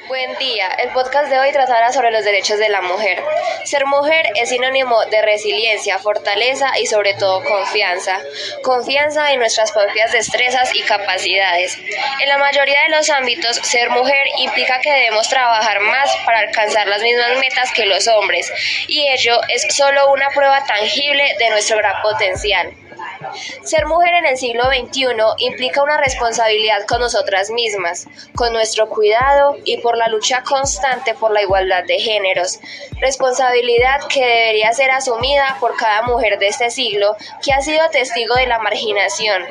Buen día. El podcast de hoy tratará sobre los derechos de la mujer. Ser mujer es sinónimo de resiliencia, fortaleza y sobre todo confianza. Confianza en nuestras propias destrezas y capacidades. En la mayoría de los ámbitos, ser mujer implica que debemos trabajar más para alcanzar las mismas metas que los hombres, y ello es solo una prueba tangible de nuestro gran potencial. Ser mujer en el siglo XXI implica una responsabilidad con nosotras mismas, con nuestro cuidado y por la lucha constante por la igualdad de géneros. Responsabilidad que debería ser asumida por cada mujer de este siglo que ha sido testigo de la marginación,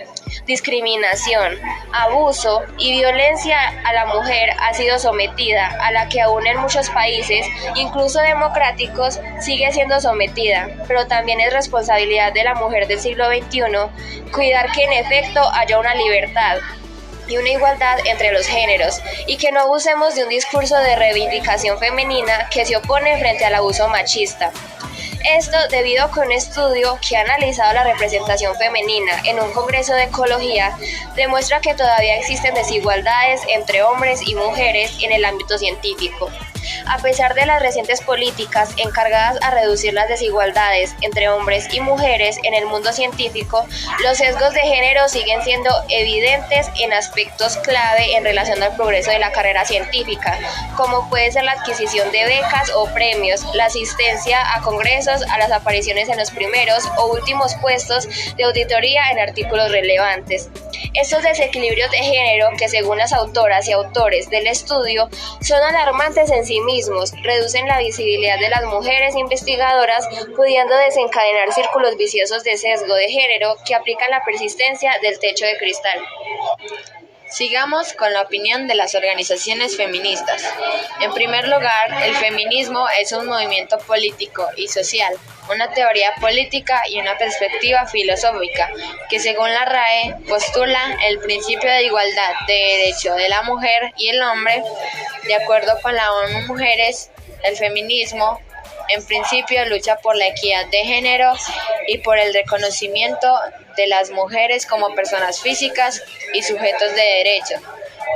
discriminación, abuso y violencia a la mujer ha sido sometida, a la que aún en muchos países, incluso democráticos, sigue siendo sometida. Pero también es responsabilidad de la mujer del siglo XXI cuidar que en efecto haya una libertad y una igualdad entre los géneros, y que no abusemos de un discurso de reivindicación femenina que se opone frente al abuso machista. Esto debido a que un estudio que ha analizado la representación femenina en un congreso de ecología demuestra que todavía existen desigualdades entre hombres y mujeres en el ámbito científico. A pesar de las recientes políticas encargadas a reducir las desigualdades entre hombres y mujeres en el mundo científico, los sesgos de género siguen siendo evidentes en aspectos clave en relación al progreso de la carrera científica, como puede ser la adquisición de becas o premios, la asistencia a congresos, a las apariciones en los primeros o últimos puestos de auditoría en artículos relevantes. Estos desequilibrios de género, que según las autoras y autores del estudio son alarmantes en sí mismos, reducen la visibilidad de las mujeres investigadoras, pudiendo desencadenar círculos viciosos de sesgo de género que aplican la persistencia del techo de cristal. Sigamos con la opinión de las organizaciones feministas. En primer lugar, el feminismo es un movimiento político y social, una teoría política y una perspectiva filosófica que, según la RAE, postula el principio de igualdad de derecho de la mujer y el hombre. De acuerdo con la ONU Mujeres, el feminismo en principio lucha por la equidad de género y por el reconocimiento de las mujeres como personas físicas y sujetos de derecho.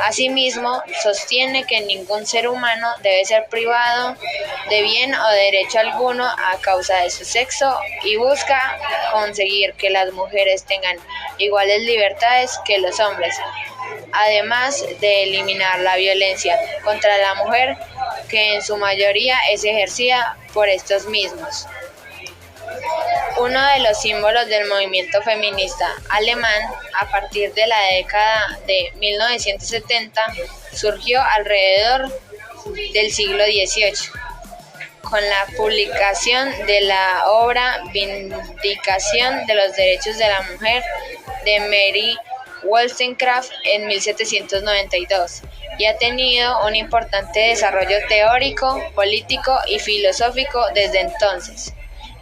Asimismo, sostiene que ningún ser humano debe ser privado de bien o de derecho alguno a causa de su sexo, y busca conseguir que las mujeres tengan iguales libertades que los hombres, además de eliminar la violencia contra la mujer, que en su mayoría es ejercida por estos mismos. Uno de los símbolos del movimiento feminista alemán, a partir de la década de 1970, surgió alrededor del siglo XVIII, con la publicación de la obra Vindicación de los Derechos de la Mujer de Mary Wollstonecraft en 1792, y ha tenido un importante desarrollo teórico, político y filosófico desde entonces.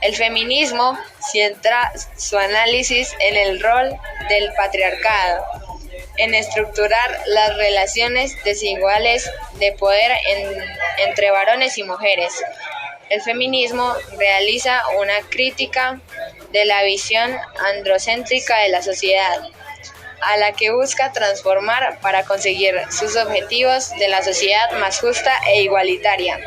El feminismo centra su análisis en el rol del patriarcado, en estructurar las relaciones desiguales de poder entre varones y mujeres. El feminismo realiza una crítica de la visión androcéntrica de la sociedad, a la que busca transformar para conseguir sus objetivos de la sociedad más justa e igualitaria.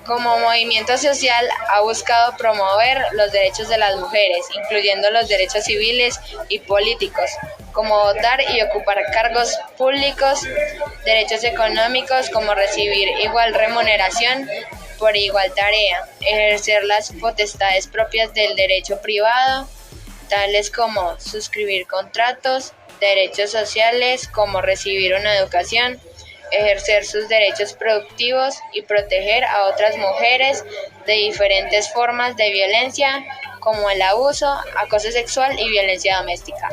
Como movimiento social, ha buscado promover los derechos de las mujeres, incluyendo los derechos civiles y políticos, como dar y ocupar cargos públicos, derechos económicos como recibir igual remuneración por igual tarea, ejercer las potestades propias del derecho privado, tales como suscribir contratos, derechos sociales como recibir una educación, ejercer sus derechos productivos y proteger a otras mujeres de diferentes formas de violencia, como el abuso, acoso sexual y violencia doméstica.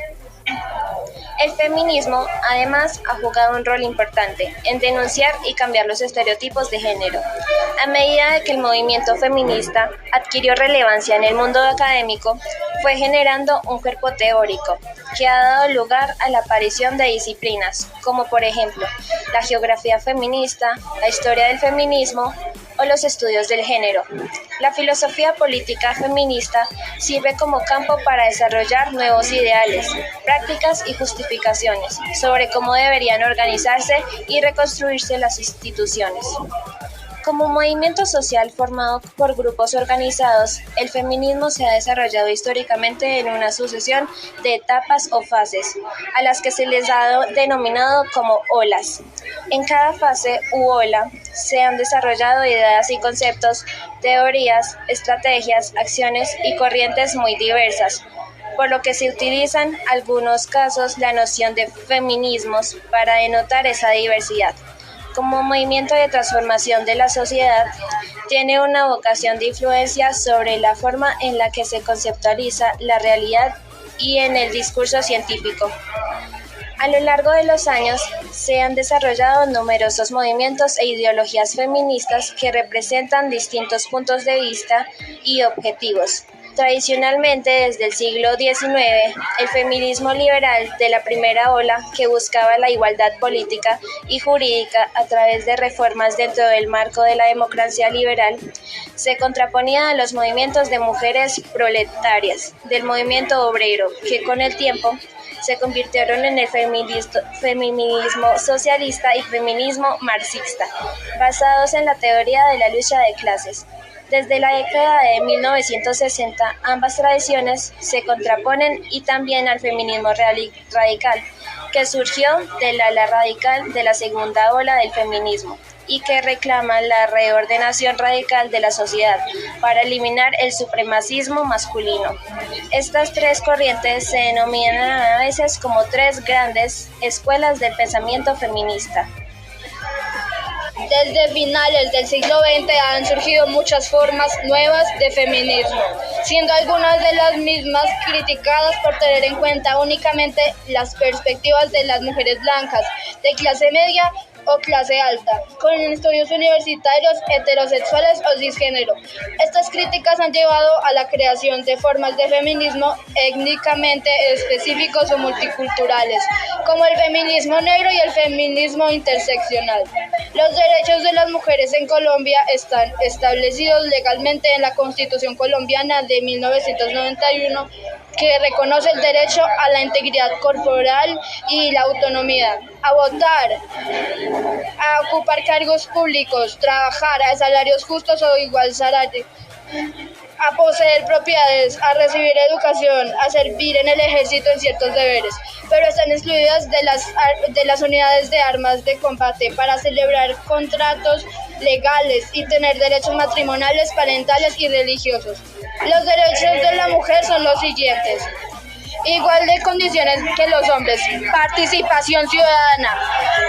El feminismo, además, ha jugado un rol importante en denunciar y cambiar los estereotipos de género. A medida de que el movimiento feminista adquirió relevancia en el mundo académico, fue generando un cuerpo teórico que ha dado lugar a la aparición de disciplinas, como por ejemplo la geografía feminista, la historia del feminismo o o los estudios del género. La filosofía política feminista sirve como campo para desarrollar nuevos ideales, prácticas y justificaciones sobre cómo deberían organizarse y reconstruirse las instituciones. Como movimiento social formado por grupos organizados, el feminismo se ha desarrollado históricamente en una sucesión de etapas o fases, a las que se les ha denominado como olas. En cada fase u ola se han desarrollado ideas y conceptos, teorías, estrategias, acciones y corrientes muy diversas, por lo que se utilizan en algunos casos la noción de feminismos para denotar esa diversidad. Como movimiento de transformación de la sociedad, tiene una vocación de influencia sobre la forma en la que se conceptualiza la realidad y en el discurso científico. A lo largo de los años, se han desarrollado numerosos movimientos e ideologías feministas que representan distintos puntos de vista y objetivos. Tradicionalmente, desde el siglo XIX, el feminismo liberal de la primera ola, que buscaba la igualdad política y jurídica a través de reformas dentro del marco de la democracia liberal, se contraponía a los movimientos de mujeres proletarias del movimiento obrero, que con el tiempo se convirtieron en el feminismo socialista y feminismo marxista, basados en la teoría de la lucha de clases. Desde la década de 1960, ambas tradiciones se contraponen y también al feminismo radical, que surgió del ala radical de la segunda ola del feminismo y que reclama la reordenación radical de la sociedad para eliminar el supremacismo masculino. Estas tres corrientes se denominan a veces como tres grandes escuelas del pensamiento feminista. Desde finales del siglo XX han surgido muchas formas nuevas de feminismo, siendo algunas de las mismas criticadas por tener en cuenta únicamente las perspectivas de las mujeres blancas, de clase media o clase alta, con estudios universitarios, heterosexuales o cisgénero. Estas críticas han llevado a la creación de formas de feminismo étnicamente específicos o multiculturales, como el feminismo negro y el feminismo interseccional. Los derechos de las mujeres en Colombia están establecidos legalmente en la Constitución colombiana de 1991, que reconoce el derecho a la integridad corporal y la autonomía, a votar, a ocupar cargos públicos, trabajar a salarios justos o igual salario, a poseer propiedades, a recibir educación, a servir en el ejército en ciertos deberes, pero están excluidas de las unidades de armas de combate para celebrar contratos legales y tener derechos matrimoniales, parentales y religiosos. Los derechos de la mujer son los siguientes: igual de condiciones que los hombres, participación ciudadana,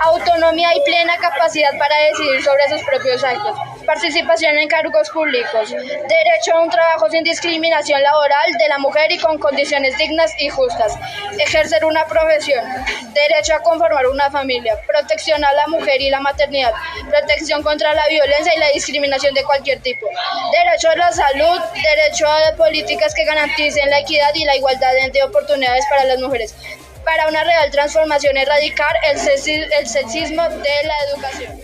autonomía y plena capacidad para decidir sobre sus propios actos, participación en cargos públicos, derecho a un trabajo sin discriminación laboral de la mujer y con condiciones dignas y justas, ejercer una profesión, derecho a conformar una familia, protección a la mujer y la maternidad, protección contra la violencia y la discriminación de cualquier tipo, derecho a la salud, derecho a políticas que garanticen la equidad y la igualdad de oportunidades para las mujeres, para una real transformación erradicar el sexismo de la educación.